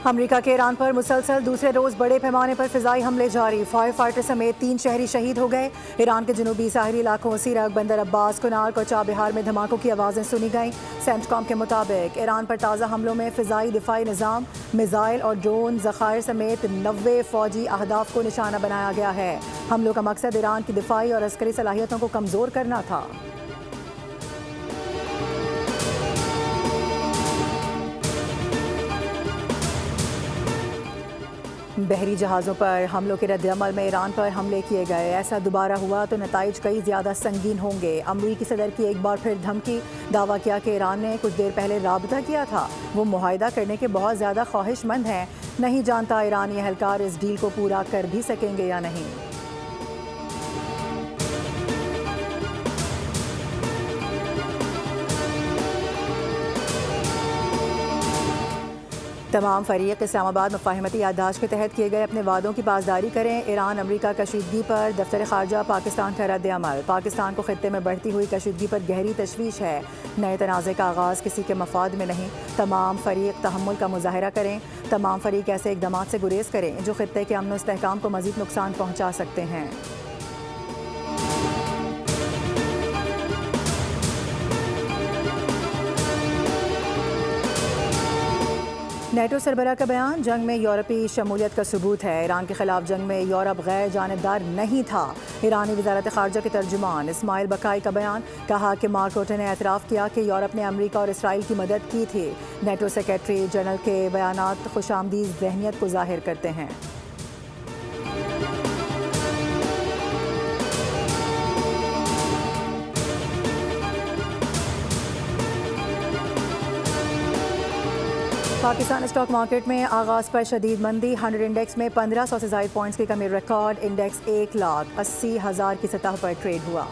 America के Iran पर मुसलसल दूसरे रोज बड़े पैमाने पर फिजाई हमले जारी। फायर फाइटर समेत 3 शहरी शहीद हो गए। ईरान के जनूबी साहरी इलाकों सीरक, बंदर अब्बास, कुनार, कोचा बिहार में धमाकों की आवाज़ें सुनी गईं। सेंटकॉम के मुताबिक ईरान पर ताज़ा हमलों में फिजाई दिफाई निज़ाम, मिसाइल और ड्रोन ज़खायर समेत 90 फौजी अहदाफ को निशाना बनाया गया है। हमलों का मकसद ईरान की दिफाई और अस्करी सलाहियतों को कमज़ोर करना था। बहरी जहाज़ों पर हमलों के रद्दअमल में ईरान पर हमले किए गए। ऐसा दोबारा हुआ तो नताइज कई ज़्यादा संगीन होंगे। अमरीकी सदर की एक बार फिर धमकी, दावा किया कि ईरान ने कुछ देर पहले राबता किया था। वो मुआहिदा करने के बहुत ज़्यादा ख्वाहिशमंद हैं। नहीं जानता ईरानी एहलकार इस डील को पूरा कर भी सकेंगे या नहीं। तमाम फरीक इस्लामाबाद मुफाहमती याददाश्त के तहत किए गए अपने वादों की पासदारी करें। ईरान अमरीका कशीदगी पर दफ्तर ख़ारजा पाकिस्तान का रद्द-ए-अमल। पाकिस्तान को खित्ते में बढ़ती हुई कशीदगी पर गहरी तशवीश है। नए तनाज़े का आगाज़ किसी के मफाद में नहीं। तमाम फरीक तहम्मुल का मुजाहरा करें। तमाम फरीक ऐसे इक़दामात से गुरेज करें जो खित्ते के अमन व इस्तेहकाम को मज़ीद नुकसान पहुँचा सकते हैं। नेटो सरबराह का बयान, जंग में यूरोपी शमूलियत का सबूत है। ईरान के खिलाफ जंग में यूरोप गैर जानिबदार नहीं था। ईरानी वज़ारत ख़ारजा के तर्जुमान इस्माइल बकाई का बयान, कहा कि मार्क रूटे ने एतराफ़ किया कि यूरोप ने अमरीका और इसराइल की मदद की थी। नेटो सेक्रेटरी जनरल के बयानात खुशामदीद ज़हनियत को ज़ाहिर करते हैं। पाकिस्तान स्टॉक मार्केट में आगाज़ पर शदीद मंदी। 100 इंडेक्स में 1500 से ज़ायद पॉइंट्स की कमी रिकॉर्ड। इंडेक्स 1,80,000 की सतह पर ट्रेड हुआ।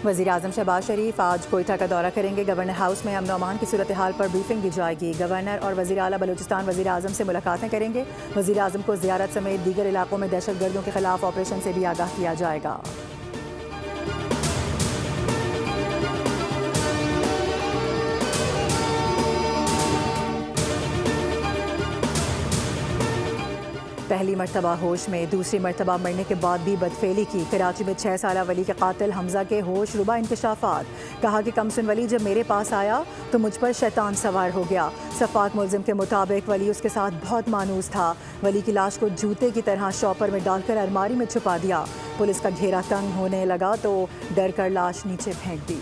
वज़ीर आज़म शहबाज शरीफ आज कोयटा का दौरा करेंगे। गवर्नर हाउस में अमन व अमान की सूरत हाल पर ब्रीफिंग दी जाएगी। गवर्नर और वज़ीर आला बलूचिस्तान वज़ीर आज़म से मुलाकातें करेंगे। वज़ीर आज़म को ज़ियारत समेत दीगर इलाकों में दहशत गर्दों के खिलाफ ऑपरेशन से भी आगाह किया जाएगा। पहली मरतबा होश में, दूसरी मरतबा मरने के बाद भी बदफेली की। कराची में 6 साला वली के कातिल हमजा के होश रुबा इंकशाफात। कहा कि कमसुन वली जब मेरे पास आया तो मुझ पर शैतान सवार हो गया। सफाक मुलजिम के मुताबिक वली उसके साथ बहुत मानूस था। वली की लाश को जूते की तरह शॉपर में डालकर अलमारी में छुपा दिया। पुलिस का घेरा तंग होने लगा तो डर कर लाश नीचे फेंक दी।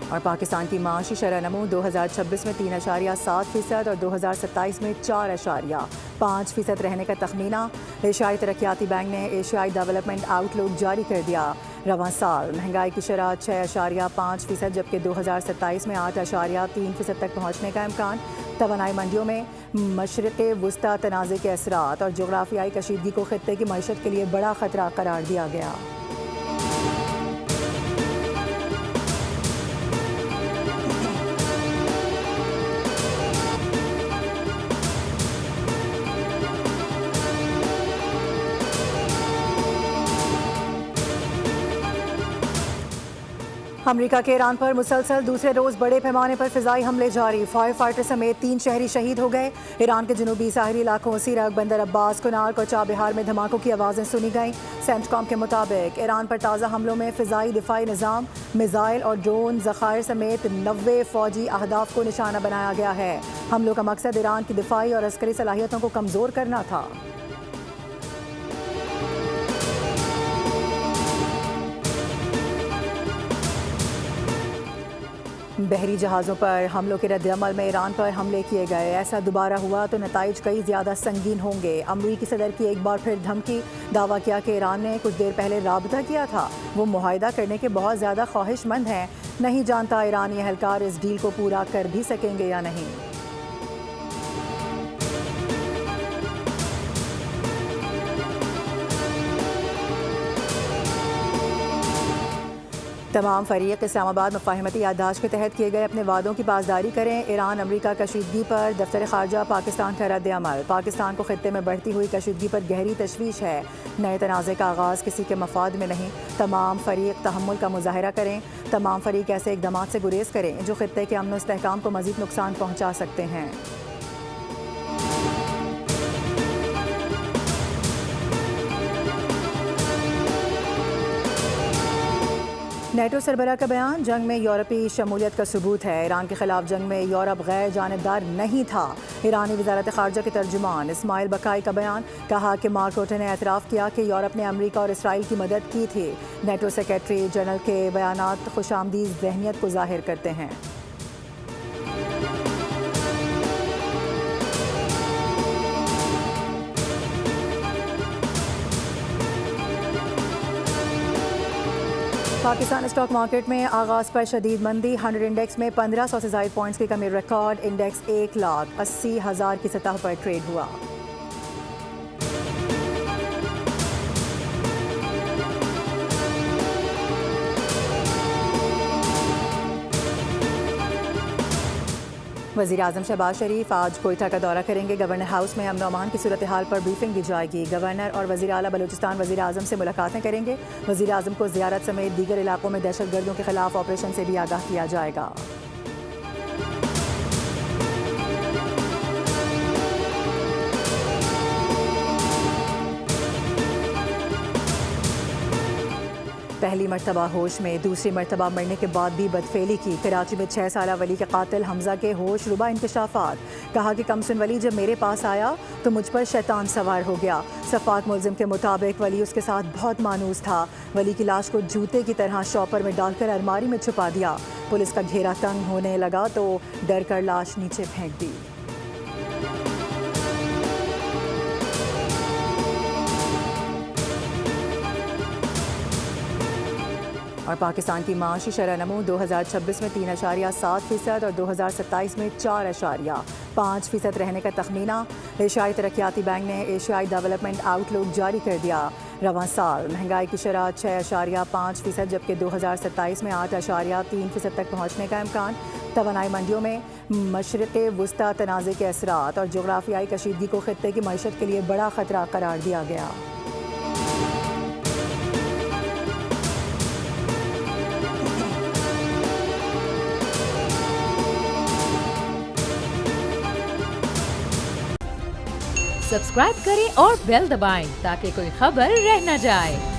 और पाकिस्तान की माशी शरह नमू 2026 में 3.7% और 2027 में 4.5% रहने का तखमीना। एशियाई तरक्याती बैंक ने एशियाई डेवलपमेंट आउटलुक जारी कर दिया। रवां साल महंगाई की शरह 6.5%, जबकि 2027 में 8.3% तक पहुँचने का इम्कान। तवानाई मंडियों में मशरिक़ वुस्ता तनाज़े के असरात और जोग्राफियाई कशीदगी को खित्ते की मईशत के लिए बड़ा ख़तरा करार दिया गया। अमेरिका के ईरान पर मुसलसल दूसरे रोज बड़े पैमाने पर फिजाई हमले जारी। फायर फाइटर समेत 3 शहरी शहीद हो गए। ईरान के जनूबी साहरी इलाकों सीरक, बंदर अब्बास, कुनार, कोचा बिहार में धमाकों की आवाज़ें सुनी गईं। सेंटकॉम के मुताबिक ईरान पर ताज़ा हमलों में फिजाई दिफाई निज़ाम, मिसाइल और ड्रोन ज़खायर समेत 90 फौजी अहदाफ को निशाना बनाया गया है। हमलों का मकसद ईरान की दिफाई और अस्करी सलाहियतों को कमज़ोर करना था। बहरी जहाज़ों पर हमलों के रद्दअमल में ईरान पर हमले किए गए। ऐसा दोबारा हुआ तो नताइज कई ज़्यादा संगीन होंगे। अमरीकी सदर की एक बार फिर धमकी, दावा किया कि ईरान ने कुछ देर पहले राबता किया था। वो मुआहिदा करने के बहुत ज़्यादा ख्वाहिशमंद हैं। नहीं जानता ईरानी एहलकार इस डील को पूरा कर भी सकेंगे या नहीं। तमाम फरीक इस्लामाबाद मुफ़ाहमती याददाश्त के तहत किए गए अपने वादों की पासदारी करें। ईरान अमरीका कशीदगी पर दफ्तर ख़ारजा पाकिस्तान का रद्द अमल। पाकिस्तान को खित्ते में बढ़ती हुई कशीदगी पर गहरी तशवीश है। नए तनाज़े का आगाज़ किसी के मफाद में नहीं। तमाम फरीक तहम्मुल का मुजाहरा करें। तमाम फरीक ऐसे इक़दाम से गुरेज करें जो खित्ते के अमन व इस्तेहकाम को मज़ीद नुकसान पहुँचा सकते हैं। नेटो सरबराह का बयान जंग में यूरोपी शमूलियत का सबूत है। ईरान के खिलाफ जंग में यूरोप गैर जानिबदार नहीं था। ईरानी वजारत ख़ारजा के तर्जुमान इस्माइल बकाई का बयान, कहा कि मार्क रूटे ने एतराफ़ किया कि यूरोप ने अमरीका और इसराइल की मदद की थी। नेटो सेक्रेटरी जनरल के बयानात खुशामदीद ज़हनियत को ज़ाहिर करते हैं। पाकिस्तान स्टॉक मार्केट में आगाज़ पर शदीद मंदी। 100 इंडेक्स में 1500 से ज़ायद पॉइंट्स की कमी रिकॉर्ड। इंडेक्स 1,80,000 की सतह पर ट्रेड हुआ। वज़ीर आज़म शहबाज शरीफ आज कोयटा का दौरा करेंगे। गवर्नर हाउस में अमन अमान की सूरत हाल पर ब्रीफिंग दी जाएगी। गवर्नर और वज़ीर आला बलूचिस्तान वज़ीर आज़म से मुलाकातें करेंगे। वज़ीर आज़म को ज़ियारत समेत दीगर इलाकों में दहशतगर्दों के खिलाफ ऑपरेशन से भी आगाह किया जाएगा। पहली मरतबा होश में, दूसरी मरतबा मरने के बाद भी बदफेली की। कराची में 6 साला वली के कातिल हमजा के होश रुबा इंकशाफात। कहा कि कमसिन वली जब मेरे पास आया तो मुझ पर शैतान सवार हो गया। सफाक मुल्जिम के मुताबिक वली उसके साथ बहुत मानूस था। वली की लाश को जूते की तरह शॉपर में डालकर अलमारी में छुपा दिया। पुलिस का घेरा तंग होने लगा तो डर कर लाश नीचे फेंक दी। और पाकिस्तान की माशी शरह नमू 2026 में 3.7% और 2027 में 4.5% रहने का तखमीना। एशियाई तरक्याती बैंक ने एशियाई डेवलपमेंट आउटलुक जारी कर दिया। रवां साल महंगाई की शरह 6.5%, जबकि 2027 में 8.3% तक पहुँचने का इम्कान। तवानाई मंडियों में मशरिक़ वुस्ता तनाज़े के असरात और जोग्राफियाई कशीदगी को खित्ते की मईशत के लिए बड़ा ख़तरा करार दिया गया। सब्सक्राइब करें और बेल दबाएं ताकि कोई खबर रह न जाए।